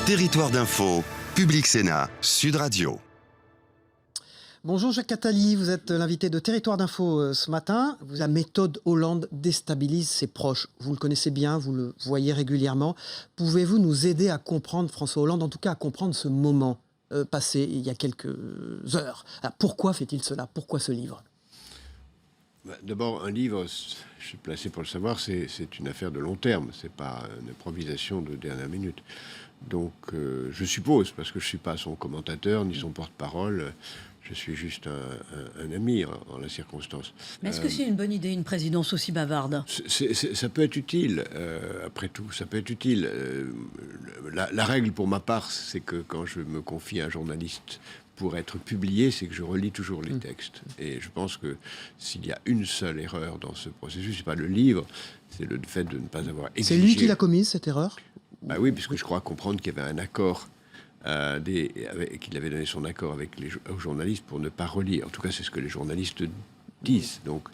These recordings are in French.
Territoire d'info, Public Sénat, Sud Radio. Bonjour Jacques Attali, vous êtes l'invité de Territoire d'Info ce matin. La méthode Hollande déstabilise ses proches. Vous le connaissez bien, vous le voyez régulièrement. Pouvez-vous nous aider à comprendre François Hollande, en tout cas à comprendre ce moment passé il y a quelques heures? Alors, pourquoi fait-il cela? Pourquoi ce livre? D'abord, un livre, je suis placé pour le savoir, c'est une affaire de long terme. C'est pas une improvisation de dernière minute. Donc, je suppose, parce que je ne suis pas son commentateur ni son porte-parole, je suis juste un ami en la circonstance. Mais est-ce que c'est une bonne idée, une présidence aussi bavarde? Ça peut être utile, après tout, ça peut être utile. La règle pour ma part, c'est que quand je me confie à un journaliste pour être publié, c'est que je relis toujours les textes. Et je pense que s'il y a une seule erreur dans ce processus, c'est pas le livre, c'est le fait de ne pas avoir exigé... C'est lui qui l'a commise, cette erreur? Bah oui, puisque je crois comprendre qu'il y avait un accord, qu'il avait donné son accord avec les journalistes pour ne pas relire. En tout cas, c'est ce que les journalistes disent. Donc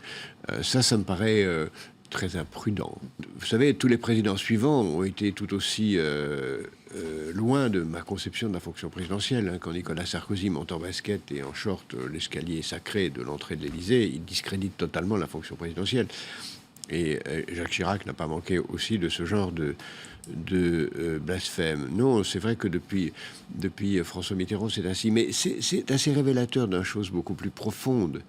ça me paraît très imprudent. Vous savez, tous les présidents suivants ont été tout aussi loin de ma conception de la fonction présidentielle. Hein. Quand Nicolas Sarkozy monte en basket et en short l'escalier sacré de l'entrée de l'Élysée, il discrédite totalement la fonction présidentielle. Et Jacques Chirac n'a pas manqué aussi de ce genre de blasphème. Non, c'est vrai que depuis François Mitterrand, c'est ainsi. Mais c'est assez révélateur d'une chose beaucoup plus profonde.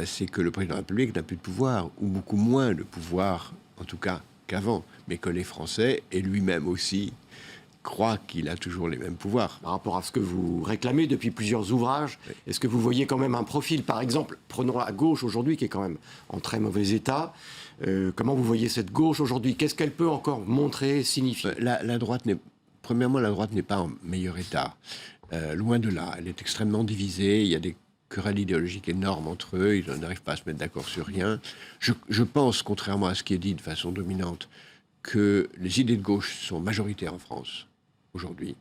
C'est que le président de la République n'a plus de pouvoir, ou beaucoup moins de pouvoir, en tout cas qu'avant. Mais que les Français, et lui-même aussi, croient qu'il a toujours les mêmes pouvoirs. Par rapport à ce que vous réclamez depuis plusieurs ouvrages, oui. Est-ce que vous voyez quand même un profil? Par exemple, prenons la gauche aujourd'hui, qui est quand même en très mauvais état. Comment vous voyez cette gauche aujourd'hui? Qu'est-ce qu'elle peut encore montrer, signifier? La droite premièrement, la droite n'est pas en meilleur état. Loin de là. Elle est extrêmement divisée. Il y a des querelles idéologiques énormes entre eux. Ils n'arrivent pas à se mettre d'accord sur rien. Je pense, contrairement à ce qui est dit de façon dominante, que les idées de gauche sont majoritaires en France aujourd'hui.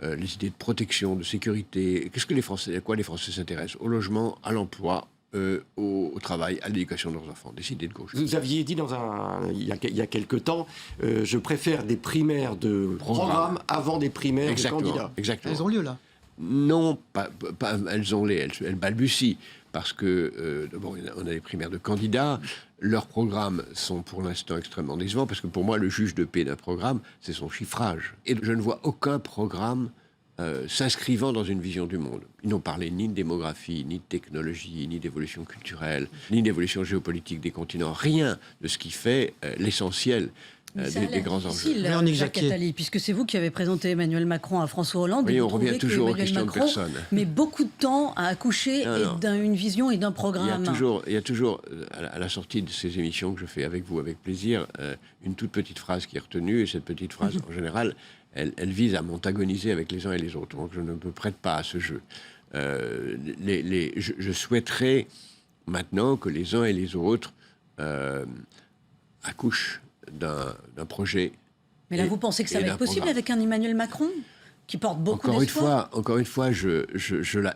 Les idées de protection, de sécurité. À quoi les Français s'intéressent? Au logement, à l'emploi, au travail, à l'éducation de leurs enfants. Des idées de gauche. Vous aviez dit il y a quelque temps, je préfère des primaires de programme avant des primaires de candidats. Exactement. Elles ont lieu là? Non, pas elles balbutient. Parce que, d'abord, on a des primaires de candidats. Leurs programmes sont pour l'instant extrêmement décevants, parce que pour moi, le juge de paix d'un programme, c'est son chiffrage. Et je ne vois aucun programme s'inscrivant dans une vision du monde. Ils n'ont parlé ni de démographie, ni de technologie, ni d'évolution culturelle, ni d'évolution géopolitique des continents. Rien de ce qui fait l'essentiel des grands enjeux. Jacques Attali, puisque c'est vous qui avez présenté Emmanuel Macron à François Hollande. Oui, et on revient toujours aux questions de personne. Mais beaucoup de temps à accoucher d'une vision et d'un programme. Il y a toujours à la sortie de ces émissions que je fais avec vous, avec plaisir, une toute petite phrase qui est retenue, et cette petite phrase, en général, elle vise à m'antagoniser avec les uns et les autres. Donc je ne me prête pas à ce jeu. Je souhaiterais maintenant que les uns et les autres accouchent d'un projet. Mais là, vous pensez que ça va être possible avec un Emmanuel Macron qui porte beaucoup d'espoir? Encore une fois,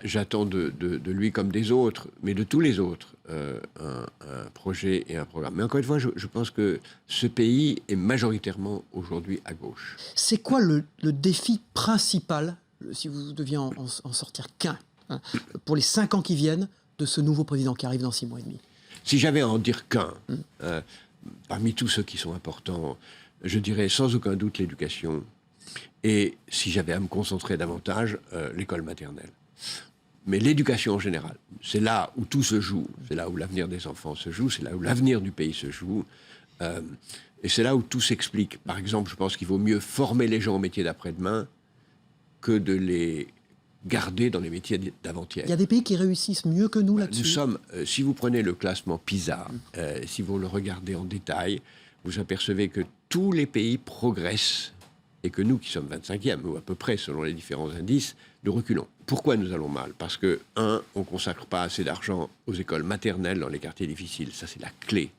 j'attends de lui comme des autres, mais de tous les autres, un projet et un programme. Mais encore une fois, je pense que ce pays est majoritairement aujourd'hui à gauche. C'est quoi le défi principal, si vous deviez en sortir qu'un, pour les 5 ans qui viennent, de ce nouveau président qui arrive dans 6 mois et demi? Si j'avais à en dire qu'un, parmi tous ceux qui sont importants, je dirais sans aucun doute l'éducation. Et si j'avais à me concentrer davantage, l'école maternelle. Mais l'éducation en général, c'est là où tout se joue. C'est là où l'avenir des enfants se joue, c'est là où l'avenir du pays se joue. Et c'est là où tout s'explique. Par exemple, je pense qu'il vaut mieux former les gens au métier d'après-demain que de les garder dans les métiers d'avant-hier. Il y a des pays qui réussissent mieux que nous là-dessus. Nous sommes, si vous prenez le classement PISA, si vous le regardez en détail, vous apercevez que tous les pays progressent et que nous, qui sommes 25e, ou à peu près selon les différents indices, nous reculons. Pourquoi nous allons mal? Parce que, on ne consacre pas assez d'argent aux écoles maternelles dans les quartiers difficiles. Ça, c'est la clé.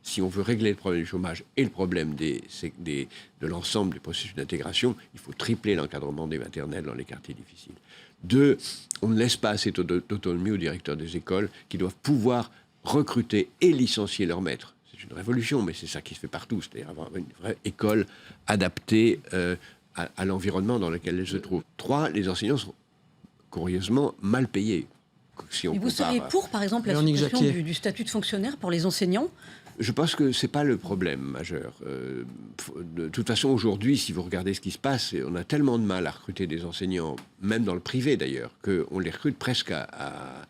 Si on veut régler le problème du chômage et le problème de l'ensemble des processus d'intégration, il faut tripler l'encadrement des maternelles dans les quartiers difficiles. 2, on ne laisse pas assez d'autonomie aux directeurs des écoles qui doivent pouvoir recruter et licencier leurs maîtres. C'est une révolution, mais c'est ça qui se fait partout, c'est-à-dire avoir une vraie école adaptée à l'environnement dans lequel elles se trouvent. 3, les enseignants sont curieusement mal payés. Si on Et vous seriez pour, par exemple, la suppression du statut de fonctionnaire pour les enseignants ? Je pense que ce n'est pas le problème majeur. De toute façon, aujourd'hui, si vous regardez ce qui se passe, on a tellement de mal à recruter des enseignants, même dans le privé d'ailleurs, qu'on les recrute presque à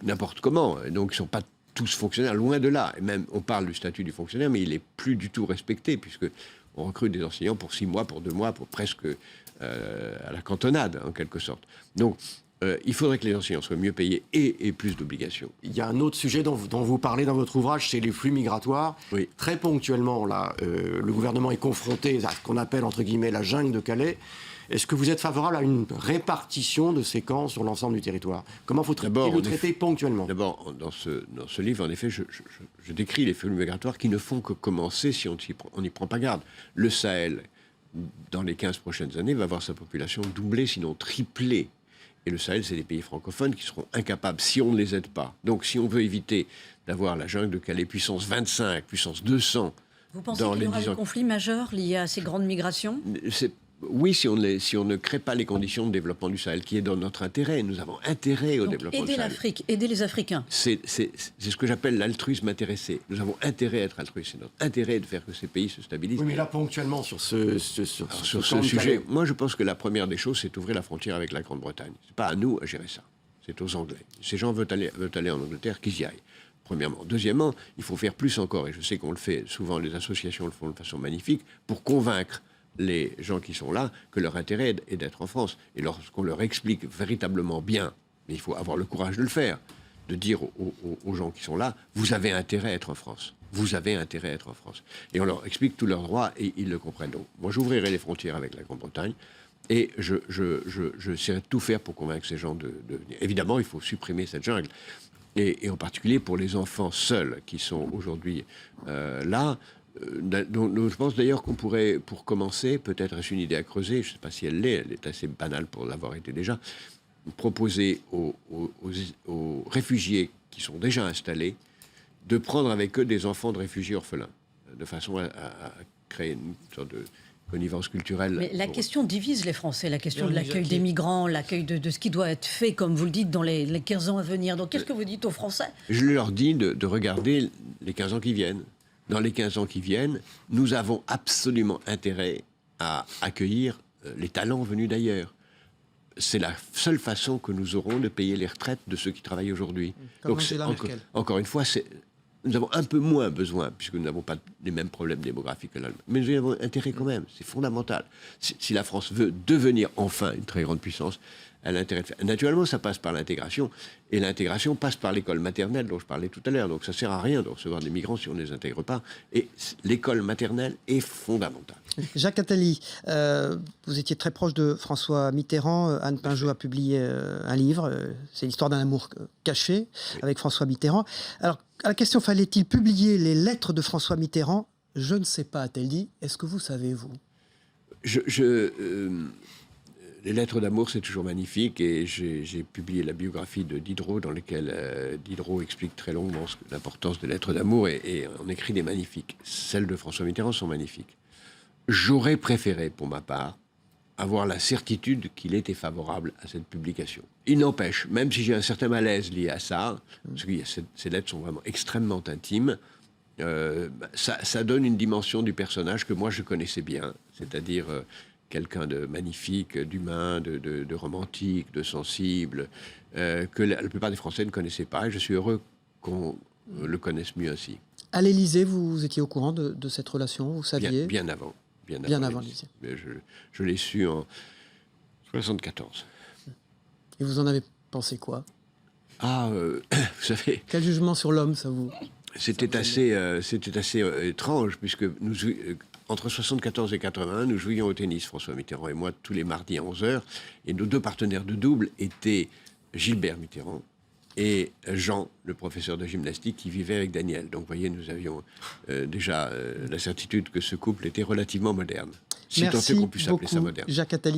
n'importe comment. Et donc, ils ne sont pas tous fonctionnaires, loin de là. Et même, on parle du statut du fonctionnaire, mais il n'est plus du tout respecté, puisque on recrute des enseignants pour 6 mois, pour 2 mois, pour presque à la cantonade, en quelque sorte. Donc, il faudrait que les enseignants soient mieux payés et plus d'obligations. Il y a un autre sujet dont vous parlez dans votre ouvrage, c'est les flux migratoires. Oui. Très ponctuellement, là, le gouvernement est confronté à ce qu'on appelle, entre guillemets, la jungle de Calais. Est-ce que vous êtes favorable à une répartition de ces camps sur l'ensemble du territoire ? Comment faut le traiter ponctuellement ? D'abord, dans ce livre, en effet, je décris les flux migratoires qui ne font que commencer si on n'y prend pas garde. Le Sahel, dans les 15 prochaines années, va voir sa population doubler, sinon tripler. Et le Sahel, c'est des pays francophones qui seront incapables, si on ne les aide pas. Donc, si on veut éviter d'avoir la jungle de Calais puissance 25, puissance 200... Vous pensez qu'il y aura des conflits majeurs liés à ces grandes migrations ? Oui, si on ne crée pas les conditions de développement du Sahel, qui est dans notre intérêt. Nous avons intérêt au développement du Sahel. Aider l'Afrique, aider les Africains. C'est ce que j'appelle l'altruisme intéressé. Nous avons intérêt à être altruistes. C'est notre intérêt de faire que ces pays se stabilisent. Oui, mais là, ponctuellement, sur ce sujet, moi, je pense que la première des choses, c'est d'ouvrir la frontière avec la Grande-Bretagne. Ce n'est pas à nous à gérer ça. C'est aux Anglais. Ces gens veulent aller en Angleterre, qu'ils y aillent. Premièrement. Deuxièmement, il faut faire plus encore, et je sais qu'on le fait, souvent les associations le font de façon magnifique, pour convaincre les gens qui sont là que leur intérêt est d'être en France. Et lorsqu'on leur explique véritablement bien, mais il faut avoir le courage de le faire, de dire aux gens qui sont là, vous avez intérêt à être en France. Vous avez intérêt à être en France. Et on leur explique tous leurs droits et ils le comprennent. Donc, moi, j'ouvrirai les frontières avec la Grande-Bretagne et j'essaierai de tout faire pour convaincre ces gens de venir. Évidemment, il faut supprimer cette jungle. Et en particulier pour les enfants seuls qui sont aujourd'hui là. Donc, je pense d'ailleurs qu'on pourrait, pour commencer, peut-être est-ce une idée à creuser, je ne sais pas si elle est assez banale pour l'avoir été déjà, proposer aux réfugiés qui sont déjà installés de prendre avec eux des enfants de réfugiés orphelins, de façon à créer une sorte de connivence culturelle. Mais la question divise les Français, la question de l'accueil des migrants, l'accueil de ce qui doit être fait, comme vous le dites, dans les 15 ans à venir. Donc qu'est-ce que vous dites aux Français ? Je leur dis de regarder les 15 ans qui viennent. Dans les 15 ans qui viennent, nous avons absolument intérêt à accueillir les talents venus d'ailleurs. C'est la seule façon que nous aurons de payer les retraites de ceux qui travaillent aujourd'hui. Donc, encore une fois, nous avons un peu moins besoin, puisque nous n'avons pas les mêmes problèmes démographiques que l'Allemagne. Mais nous avons intérêt quand même, c'est fondamental. Si la France veut devenir enfin une très grande puissance, elle a intérêt de faire. Naturellement, ça passe par l'intégration. Et l'intégration passe par l'école maternelle dont je parlais tout à l'heure. Donc ça ne sert à rien de recevoir des migrants si on ne les intègre pas. Et l'école maternelle est fondamentale. Jacques Attali, vous étiez très proche de François Mitterrand. Anne Pinjot a publié un livre, c'est l'histoire d'un amour caché, avec François Mitterrand. Alors, à la question, fallait-il publier les lettres de François Mitterrand ? Je ne sais pas, a-t-elle dit. Est-ce que vous savez, vous ? Les lettres d'amour, c'est toujours magnifique, et j'ai publié la biographie de Diderot, dans laquelle Diderot explique très longuement l'importance des lettres d'amour, et on écrit des magnifiques. Celles de François Mitterrand sont magnifiques. J'aurais préféré, pour ma part, avoir la certitude qu'il était favorable à cette publication. Il n'empêche, même si j'ai un certain malaise lié à ça, parce que ces lettres sont vraiment extrêmement intimes, ça donne une dimension du personnage que moi je connaissais bien, c'est-à-dire quelqu'un de magnifique, d'humain, de romantique, de sensible, que la plupart des Français ne connaissaient pas, et je suis heureux qu'on le connaisse mieux ainsi. À l'Élysée, vous étiez au courant de cette relation, vous saviez ? Bien avant l'Élysée. Je l'ai su en 1974. Et vous en avez pensé quoi ? Vous savez... Quel jugement sur l'homme, ça vous... C'était assez étrange, puisque entre 1974 et 1981, nous jouions au tennis, François Mitterrand et moi, tous les mardis à 11h. Et nos deux partenaires de double étaient Gilbert Mitterrand et Jean, le professeur de gymnastique, qui vivait avec Daniel. Donc, vous voyez, nous avions déjà la certitude que ce couple était relativement moderne. Si tant est qu'on puisse appeler ça moderne. Jacques Attali.